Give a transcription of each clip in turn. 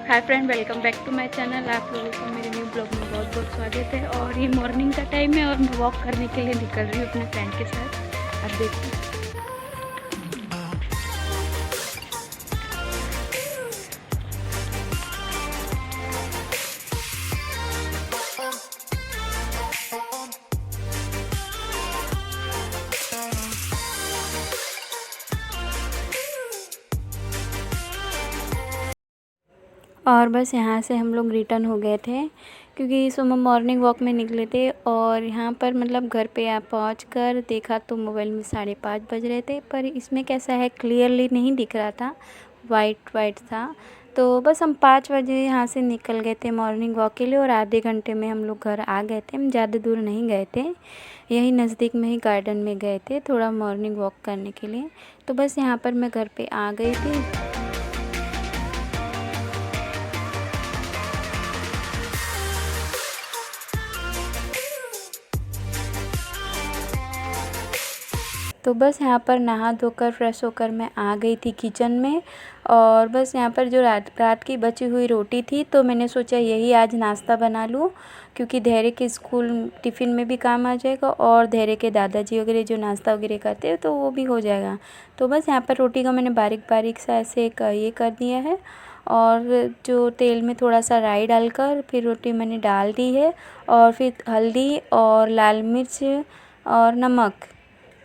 Hi friend, welcome back to my channel. आप लोगों को मेरे न्यू ब्लॉग में बहुत बहुत स्वागत है। और ये मॉर्निंग का टाइम है और मैं वॉक करने के लिए निकल रही हूँ अपने फ्रेंड के साथ। आप देखिए। और बस यहाँ से हम लोग रिटर्न हो गए थे क्योंकि सुबह मॉर्निंग वॉक में निकले थे। और यहाँ पर मतलब घर पे आप पहुँच कर देखा तो मोबाइल में 5:30 बज रहे थे, पर इसमें कैसा है क्लियरली नहीं दिख रहा था, वाइट वाइट था। तो बस हम 5 बजे यहाँ से निकल गए थे मॉर्निंग वॉक के लिए और आधे घंटे में हम लोग घर आ गए थे। हम ज़्यादा दूर नहीं गए थे, यही नज़दीक में ही गार्डन में गए थे थोड़ा मॉर्निंग वॉक करने के लिए। तो बस यहाँ पर मैं घर पे आ गई थी। तो बस यहाँ पर नहा धोकर फ्रेश होकर मैं आ गई थी किचन में। और बस यहाँ पर जो रात की बची हुई रोटी थी तो मैंने सोचा यही आज नाश्ता बना लूँ, क्योंकि धैर्य के स्कूल टिफ़िन में भी काम आ जाएगा और धैर्य के दादाजी वगैरह जो नाश्ता वगैरह करते हैं तो वो भी हो जाएगा। तो बस यहाँ पर रोटी को मैंने बारीक बारीक सा ऐसे ये कर दिया है और जो तेल में थोड़ा सा राई डालकर फिर रोटी मैंने डाल दी है। और फिर हल्दी और लाल मिर्च और नमक,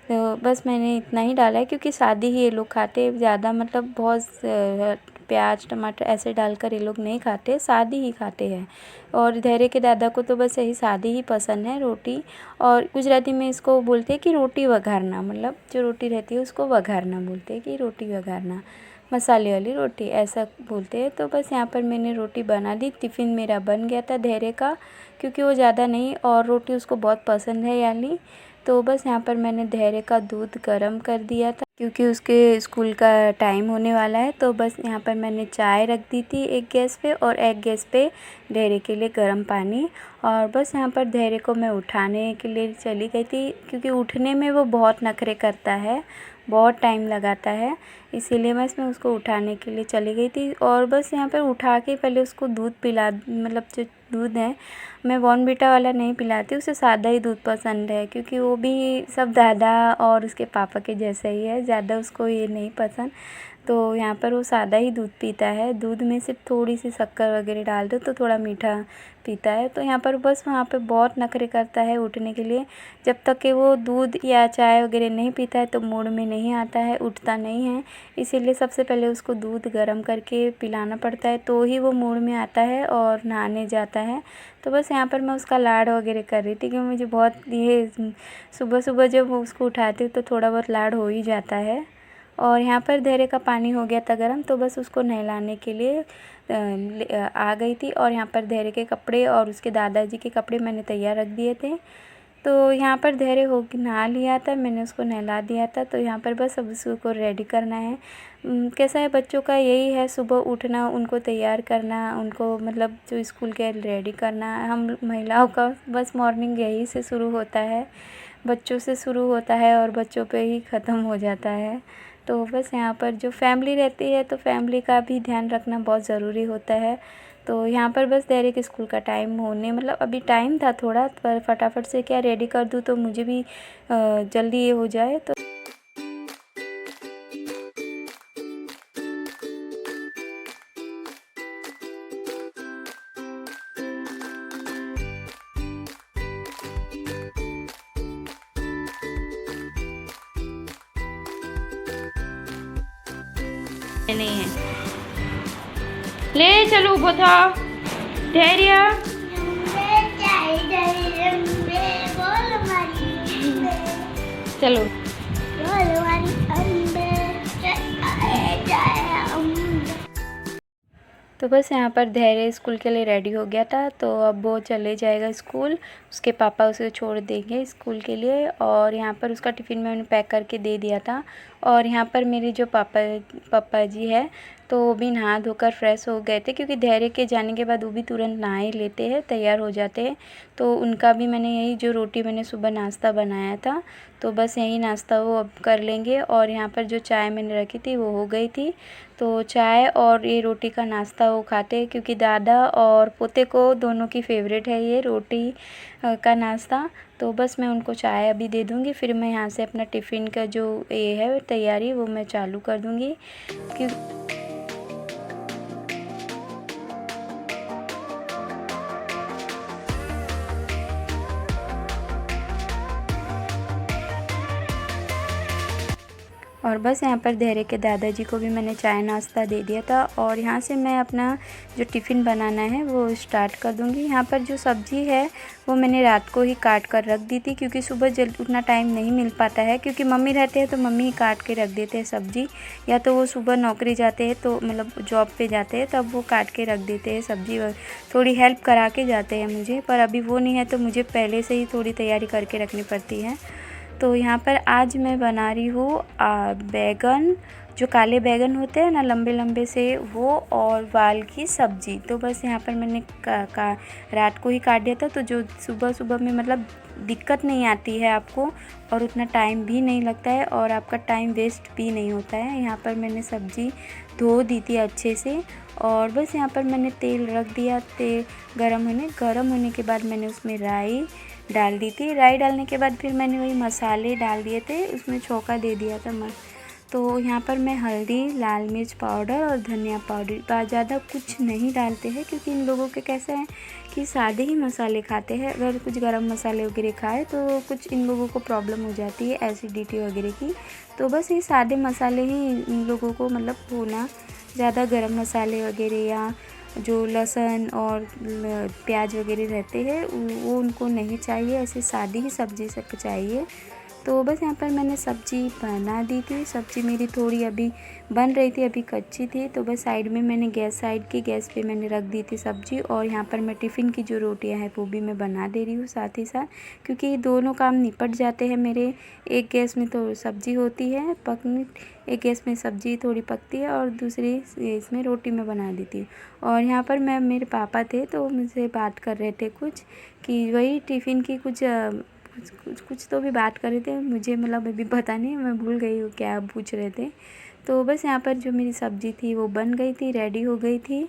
तो बस मैंने इतना ही डाला है क्योंकि सादी ही ये लोग खाते हैं। ज़्यादा मतलब बहुत प्याज टमाटर ऐसे डालकर ये लोग नहीं खाते, सादी ही खाते हैं। और धैर्य के दादा को तो बस यही सादी ही पसंद है रोटी। और गुजराती में इसको बोलते हैं कि रोटी वघारना, मतलब जो रोटी रहती है उसको वघारना बोलते हैं, कि रोटी वघारना, मसाले वाली रोटी ऐसा बोलते हैं। तो बस यहाँ पर मैंने रोटी बना दी, टिफ़िन मेरा बन गया था धैर्य का, क्योंकि वो ज़्यादा नहीं और रोटी उसको बहुत पसंद है यानी। तो बस यहाँ पर मैंने धैर्य का दूध गर्म कर दिया था क्योंकि उसके स्कूल का टाइम होने वाला है। तो बस यहाँ पर मैंने चाय रख दी थी एक गैस पे और एक गैस पे धैर्य के लिए गर्म पानी। और बस यहाँ पर धैर्य को मैं उठाने के लिए चली गई थी क्योंकि उठने में वो बहुत नखरे करता है, बहुत टाइम लगाता है, इसीलिए मैं उसको उठाने के लिए चली गई थी। और बस यहाँ पर उठा के पहले उसको दूध पिला, मतलब जो दूध है मैं बॉर्नवीटा वाला नहीं पिलाती, उसे सादा ही दूध पसंद है क्योंकि वो भी सब दादा और उसके पापा के जैसा ही है, ज़्यादा उसको ये नहीं पसंद। तो यहाँ पर वो सादा ही दूध पीता है, दूध में सिर्फ थोड़ी सी शक्कर वगैरह डाल दो तो थोड़ा मीठा पीता है। तो यहाँ पर बस वहाँ पे बहुत नखरे करता है उठने के लिए। जब तक कि वो दूध या चाय वगैरह नहीं पीता है तो मूड में नहीं आता है, उठता नहीं है। इसीलिए सबसे पहले उसको दूध गर्म करके पिलाना पड़ता है तो ही वो मूड में आता है और नहाने जाता है। तो बस यहाँ पर मैं उसका लाड वगैरह कर रही थी क्योंकि मुझे बहुत ये सुबह सुबह जब उसको उठाती हूँ तो थोड़ा बहुत लाड हो ही जाता है। और यहाँ पर धैर्य का पानी हो गया था गर्म, तो बस उसको नहलाने के लिए आ गई थी। और यहाँ पर धैर्य के कपड़े और उसके दादाजी के कपड़े मैंने तैयार रख दिए थे। तो यहाँ पर धैर्य हो नहा लिया था, मैंने उसको नहला दिया था। तो यहाँ पर बस अब उसको रेडी करना है। कैसा है बच्चों का यही है, सुबह उठना, उनको तैयार करना, उनको मतलब जो स्कूल के रेडी करना। हम महिलाओं का बस मॉर्निंग यही से शुरू होता है, बच्चों से शुरू होता है और बच्चों पे ही ख़त्म हो जाता है। तो बस यहाँ पर जो फैमिली रहती है तो फैमिली का भी ध्यान रखना बहुत ज़रूरी होता है। तो यहाँ पर बस धैर्य के स्कूल का टाइम होने, मतलब अभी टाइम था थोड़ा, पर फटाफट से क्या रेडी कर दूँ तो मुझे भी जल्दी ये हो जाए। तो नहीं है, ले चलो उभो था धैर्य। चलो तो बस यहाँ पर धैर्य स्कूल के लिए रेडी हो गया था, तो अब वो चले जाएगा स्कूल, उसके पापा उसे छोड़ देंगे स्कूल के लिए। और यहाँ पर उसका टिफ़िन मैंने पैक करके दे दिया था और यहाँ पर मेरे जो पापा जी है तो वो भी नहा धोकर फ्रेश हो गए थे, क्योंकि धैर्य के जाने के बाद वो भी तुरंत नहा ही लेते हैं, तैयार हो जाते हैं। तो उनका भी मैंने यही जो रोटी मैंने सुबह नाश्ता बनाया था, तो बस यही नाश्ता वो अब कर लेंगे। और यहाँ पर जो चाय मैंने रखी थी वो हो गई थी, तो चाय और ये रोटी का नाश्ता वो खाते हैं, क्योंकि दादा और पोते को दोनों की फेवरेट है ये रोटी का नाश्ता। तो बस मैं उनको चाय अभी दे दूँगी, फिर मैं यहाँ से अपना टिफ़िन का जो ये है तैयारी वो मैं चालू कर दूँगी। क्यों और बस यहाँ पर धैर्य के दादाजी को भी मैंने चाय नाश्ता दे दिया था, और यहाँ से मैं अपना जो टिफ़िन बनाना है वो स्टार्ट कर दूँगी। यहाँ पर जो सब्ज़ी है वो मैंने रात को ही काट कर रख दी थी, क्योंकि सुबह जल्द उतना टाइम नहीं मिल पाता है, क्योंकि मम्मी रहते हैं तो मम्मी ही काट के रख देते हैं सब्ज़ी, या तो वो सुबह नौकरी जाते हैं तो मतलब जॉब पे जाते हैं तब वो काट के रख देते हैं सब्ज़ी, थोड़ी हेल्प करा के जाते हैं मुझे। पर अभी वो नहीं है तो मुझे पहले से ही थोड़ी तैयारी करके रखनी पड़ती है। तो यहाँ पर आज मैं बना रही हूँ बैगन, जो काले बैगन होते हैं ना लंबे लंबे से, वो और वाल की सब्ज़ी। तो बस यहाँ पर मैंने रात को ही काट दिया था, तो जो सुबह सुबह में मतलब दिक्कत नहीं आती है आपको, और उतना टाइम भी नहीं लगता है, और आपका टाइम वेस्ट भी नहीं होता है। यहाँ पर मैंने सब्ज़ी धो दी थी अच्छे से, और बस यहाँ पर मैंने तेल रख दिया, तेल गरम होने के बाद मैंने उसमें राई डाल दी थी। राई डालने के बाद फिर मैंने वही मसाले डाल दिए थे, उसमें छौंका दे दिया था। तो यहाँ पर मैं हल्दी, लाल मिर्च पाउडर और धनिया पाउडर ज़्यादा कुछ नहीं डालते हैं, क्योंकि इन लोगों के कैसा है कि सादे ही मसाले खाते हैं। अगर कुछ गरम मसाले वगैरह खाए तो कुछ इन लोगों को प्रॉब्लम हो जाती है एसिडिटी वगैरह की। तो बस ये सादे मसाले ही इन लोगों को मतलब होना, ज़्यादा गरम मसाले वगैरह या जो लहसुन और प्याज वगैरह रहते हैं वो उनको नहीं चाहिए, ऐसे सादी ही सब्ज़ी सब चाहिए। तो बस यहाँ पर मैंने सब्ज़ी बना दी थी। सब्ज़ी मेरी थोड़ी अभी बन रही थी, अभी कच्ची थी, तो बस साइड में मैंने गैस पे मैंने रख दी थी सब्ज़ी। और यहाँ पर मैं टिफ़िन की जो रोटियाँ हैं वो भी मैं बना दे रही हूँ साथ ही साथ, क्योंकि ये दोनों काम निपट जाते हैं मेरे। एक गैस में तो सब्ज़ी होती है पकनी, एक गैस में सब्ज़ी थोड़ी पकती है, और दूसरी इसमें रोटी मैं बना देती हूँ। और यहाँ पर मेरे पापा थे तो मुझसे बात कर रहे थे कुछ, कि वही टिफ़िन की कुछ तो भी बात कर रहे थे, मुझे मतलब अभी पता नहीं, मैं भूल गई हूँ क्या पूछ रहे थे। तो बस यहाँ पर जो मेरी सब्ज़ी थी वो बन गई थी, रेडी हो गई थी।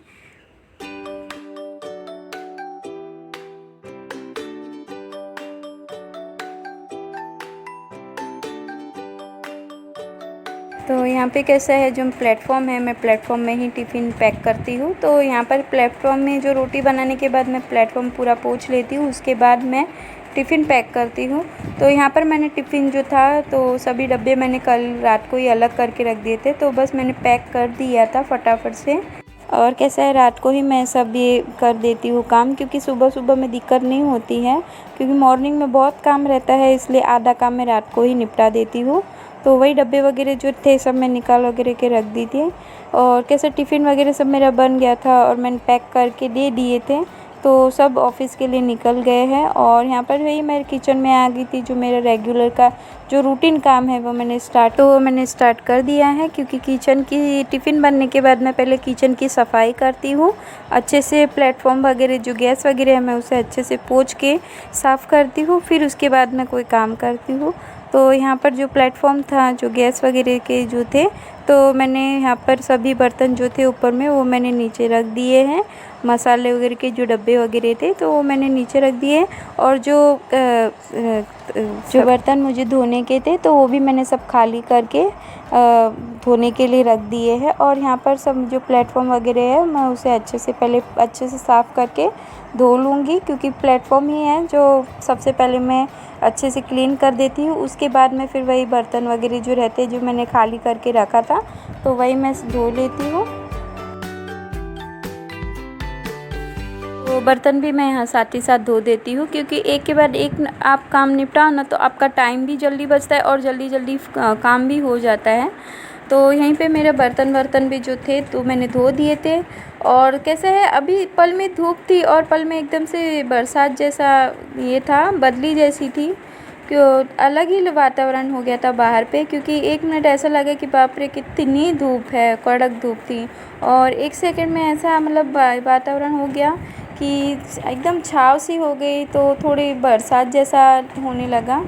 तो यहाँ पे कैसा है, जो प्लेटफॉर्म है, मैं प्लेटफॉर्म में ही टिफ़िन पैक करती हूँ। तो यहाँ पर प्लेटफॉर्म में जो रोटी बनाने के बाद मैं प्लेटफॉर्म पूरा पोंछ लेती हूँ, उसके बाद मैं टिफ़िन पैक करती हूँ। तो यहाँ पर मैंने टिफ़िन जो था तो सभी डब्बे मैंने कल रात को ही अलग करके रख दिए थे, तो बस मैंने पैक कर दिया था फटाफट से। और कैसा है, रात को ही मैं सब ये कर देती हूँ काम, क्योंकि सुबह सुबह में दिक्कत नहीं होती है, क्योंकि मॉर्निंग में बहुत काम रहता है, इसलिए आधा काम मैं रात को ही निपटा देती हूँ। तो वही डब्बे वगैरह जो थे सब मैं निकाल वगैरह के रख दी थी। और कैसे टिफ़िन वगैरह सब मेरा बन गया था और मैंने पैक करके दे दिए थे, तो सब ऑफ़िस के लिए निकल गए हैं। और यहाँ पर वही मैं किचन में आ गई थी, जो मेरा रेगुलर का जो रूटीन काम है वो मैंने स्टार्ट कर दिया है, क्योंकि किचन की टिफ़िन बनने के बाद मैं पहले किचन की सफाई करती हूँ अच्छे से। प्लेटफॉर्म वगैरह जो गैस वगैरह है मैं उसे अच्छे से पोंछ के साफ़ करती हूँ, फिर उसके बाद मैं कोई काम करती हूँ। तो यहाँ पर जो प्लेटफॉर्म था, जो गैस वगैरह के जो थे, तो मैंने यहाँ पर सभी बर्तन जो थे ऊपर में वो मैंने नीचे रख दिए हैं। मसाले वगैरह के जो डब्बे वगैरह थे तो वो मैंने नीचे रख दिए, और जो बर्तन मुझे धोने के थे तो वो भी मैंने सब खाली करके धोने के लिए रख दिए हैं। और यहाँ पर सब जो प्लेटफॉर्म वगैरह है मैं उसे पहले अच्छे से साफ़ करके धो लूँगी, क्योंकि प्लेटफॉर्म ही है जो सबसे पहले मैं अच्छे से क्लीन कर देती हूँ। उसके बाद में फिर वही बर्तन वगैरह जो रहते हैं जो मैंने खाली करके रखा था तो वही मैं धो लेती हूँ। तो बर्तन भी मैं यहाँ साथ ही साथ धो देती हूँ, क्योंकि एक के बाद एक आप काम निपटाओ ना तो आपका टाइम भी जल्दी बचता है और जल्दी जल्दी काम भी हो जाता है। तो यहीं पे मेरे बर्तन भी जो थे तो मैंने धो दिए थे। और कैसे है, अभी पल में धूप थी और पल में एकदम से बरसात जैसा ये था, बदली जैसी थी। अलग ही वातावरण हो गया था बाहर पे, क्योंकि 1 मिनट ऐसा लगा कि बाप रे कितनी धूप है, कड़क धूप थी। और 1 सेकंड में ऐसा मतलब वातावरण हो गया कि एकदम छाँव सी हो गई, तो थोड़ी बरसात जैसा होने लगा।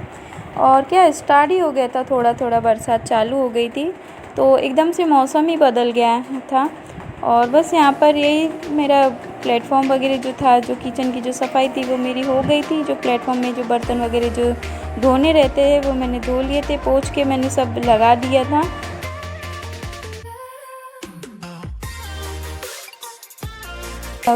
और क्या स्टार्ट ही हो गया था, थोड़ा थोड़ा बरसात चालू हो गई थी, तो एकदम से मौसम ही बदल गया था। और बस यहाँ पर यही मेरा प्लेटफॉर्म वगैरह जो था, जो किचन की जो सफाई थी वो मेरी हो गई थी। जो प्लेटफॉर्म में जो बर्तन वगैरह जो धोने रहते हैं वो मैंने धो लिए थे, पोंछ के मैंने सब लगा दिया था।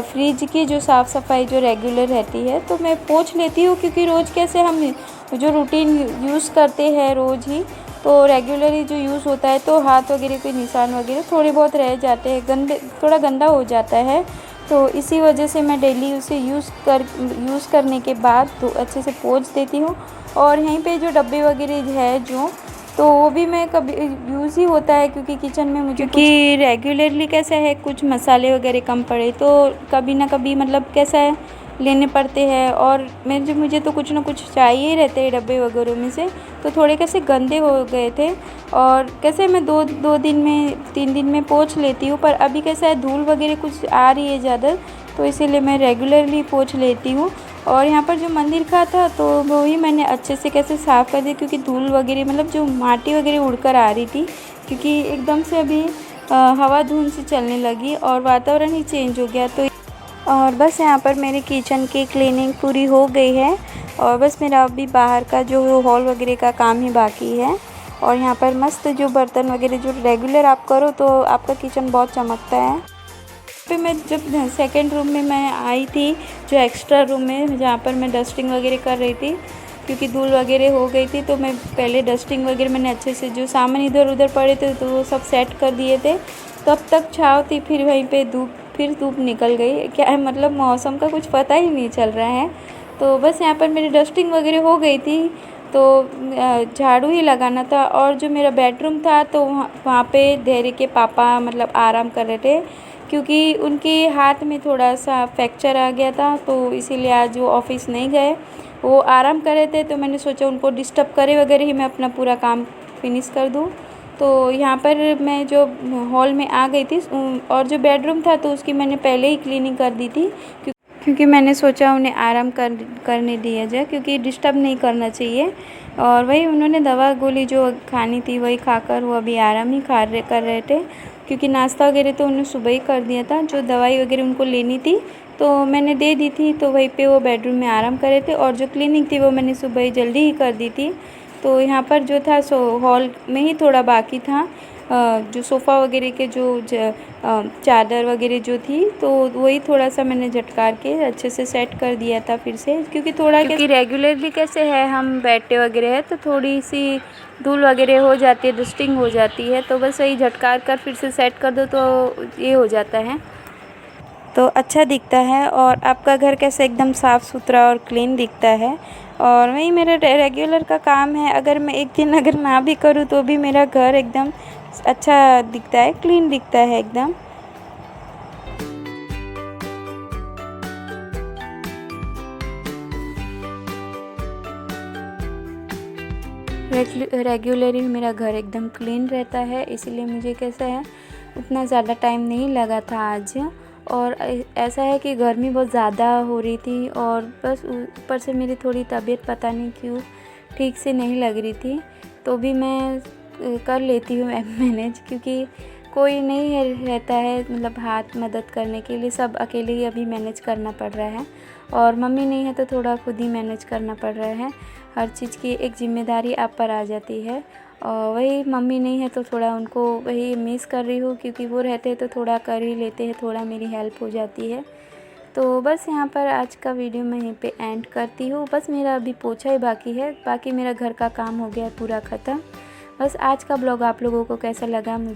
फ्रिज की जो साफ़ सफाई जो रेगुलर रहती है तो मैं पोंछ लेती हूँ, क्योंकि रोज़ कैसे हम जो रूटीन यूज़ करते हैं रोज़ ही, तो रेगुलरली जो यूज़ होता है तो हाथ वगैरह के निशान वगैरह थोड़े बहुत रह जाते हैं, थोड़ा गंदा हो जाता है। तो इसी वजह से मैं डेली उसे यूज़ करने के बाद तो अच्छे से पोंछ देती हूँ। और यहीं पे जो डब्बे वगैरह है जो, तो वो भी मैं कभी यूज़ ही होता है, क्योंकि किचन में मुझे क्योंकि रेगुलरली कैसा है, कुछ मसाले वगैरह कम पड़े तो कभी ना कभी मतलब कैसा है लेने पड़ते हैं। और मुझे तो कुछ ना कुछ चाहिए ही रहते हैं डब्बे वगैरह में से, तो थोड़े कैसे गंदे हो गए थे। और कैसे मैं दो दिन में 3 दिन में पोंछ लेती हूँ, पर अभी कैसा है धूल वगैरह कुछ आ रही है ज़्यादा, तो इसीलिए मैं रेगुलरली पोंछ लेती हूँ। और यहाँ पर जो मंदिर का था तो वो ही मैंने अच्छे से कैसे साफ़ कर दिया, क्योंकि धूल वगैरह मतलब जो माटी वगैरह उड़कर आ रही थी, क्योंकि एकदम से अभी हवा धुंध से चलने लगी और वातावरण ही चेंज हो गया। तो और बस यहाँ पर मेरी किचन की क्लीनिंग पूरी हो गई है, और बस मेरा अभी बाहर का जो हॉल वगैरह का काम ही बाकी है। और यहाँ पर मस्त जो बर्तन वगैरह जो रेगुलर आप करो तो आपका किचन बहुत चमकता है। फिर मैं जब सेकंड रूम में मैं आई थी, जो एक्स्ट्रा रूम में जहाँ पर मैं डस्टिंग वगैरह कर रही थी, क्योंकि धूल वगैरह हो गई थी, तो मैं पहले डस्टिंग वगैरह मैंने अच्छे से जो सामान इधर उधर पड़े थे तो वो सब सेट कर दिए थे। तब तक छाँव थी, फिर वहीं पे धूप निकल गई। क्या है मतलब मौसम का कुछ पता ही नहीं चल रहा है। तो बस यहाँ पर मेरी डस्टिंग वगैरह हो गई थी, तो झाड़ू ही लगाना था। और जो मेरा बेडरूम था तो वहाँ पे धैर्य के पापा मतलब आराम कर रहे थे, क्योंकि उनके हाथ में थोड़ा सा फ्रैक्चर आ गया था, तो इसीलिए आज वो ऑफिस नहीं गए, वो आराम कर रहे थे। तो मैंने सोचा उनको डिस्टर्ब करे वगैरह ही मैं अपना पूरा काम फिनिश कर दूँ। तो यहाँ पर मैं जो हॉल में आ गई थी, और जो बेडरूम था तो उसकी मैंने पहले ही क्लीनिंग कर दी थी, क्योंकि मैंने सोचा उन्हें आराम करने दिया जाए, क्योंकि डिस्टर्ब नहीं करना चाहिए। और वही उन्होंने दवा गोली जो खानी थी वही खाकर वो अभी आराम ही कर रहे थे, क्योंकि नाश्ता वगैरह तो उन्होंने सुबह ही कर दिया था। जो दवाई वगैरह उनको लेनी थी तो मैंने दे दी थी, तो वहीं पे वो बेडरूम में आराम कर रहे थे। और जो क्लीनिंग थी वो मैंने सुबह ही जल्दी ही कर दी थी। तो यहाँ पर जो था सो हॉल में ही थोड़ा बाकी था, जो सोफ़ा वगैरह के जो चादर वगैरह जो थी, तो वही थोड़ा सा मैंने झटकार के अच्छे से सेट कर दिया था फिर से, क्योंकि रेगुलरली कैसे है हम बैठे वगैरह है तो थोड़ी सी धूल वगैरह हो जाती है, डस्टिंग हो जाती है, तो बस वही झटकार कर फिर से सेट कर दो तो ये हो जाता है, तो अच्छा दिखता है। और आपका घर कैसे एकदम साफ़ सुथरा और क्लीन दिखता है। और वही मेरा रेगुलर का काम है, अगर मैं एक दिन अगर ना भी करूँ तो भी मेरा घर एकदम अच्छा दिखता है, क्लीन दिखता है एकदम। रेगुलरली मेरा घर एकदम क्लीन रहता है, इसीलिए मुझे कैसा है उतना ज़्यादा टाइम नहीं लगा था आज। और ऐसा है कि गर्मी बहुत ज़्यादा हो रही थी, और बस ऊपर से मेरी थोड़ी तबीयत पता नहीं क्यों ठीक से नहीं लग रही थी, तो भी मैं कर लेती हूँ मैनेज, क्योंकि कोई नहीं रहता है मतलब हाथ मदद करने के लिए, सब अकेले ही अभी मैनेज करना पड़ रहा है। और मम्मी नहीं है तो थोड़ा खुद ही मैनेज करना पड़ रहा है, हर चीज़ की एक जिम्मेदारी आप पर आ जाती है। और वही मम्मी नहीं है तो थोड़ा उनको वही मिस कर रही हूँ, क्योंकि वो रहते हैं तो थोड़ा कर ही लेते हैं, थोड़ा मेरी हेल्प हो जाती है। तो बस यहाँ पर आज का वीडियो मैं यहीं पे एंड करती हूँ। बस मेरा अभी पोछा ही बाकी है, बाकी मेरा घर का काम हो गया पूरा ख़त्म। बस आज का ब्लॉग आप लोगों को कैसा लगा मुझे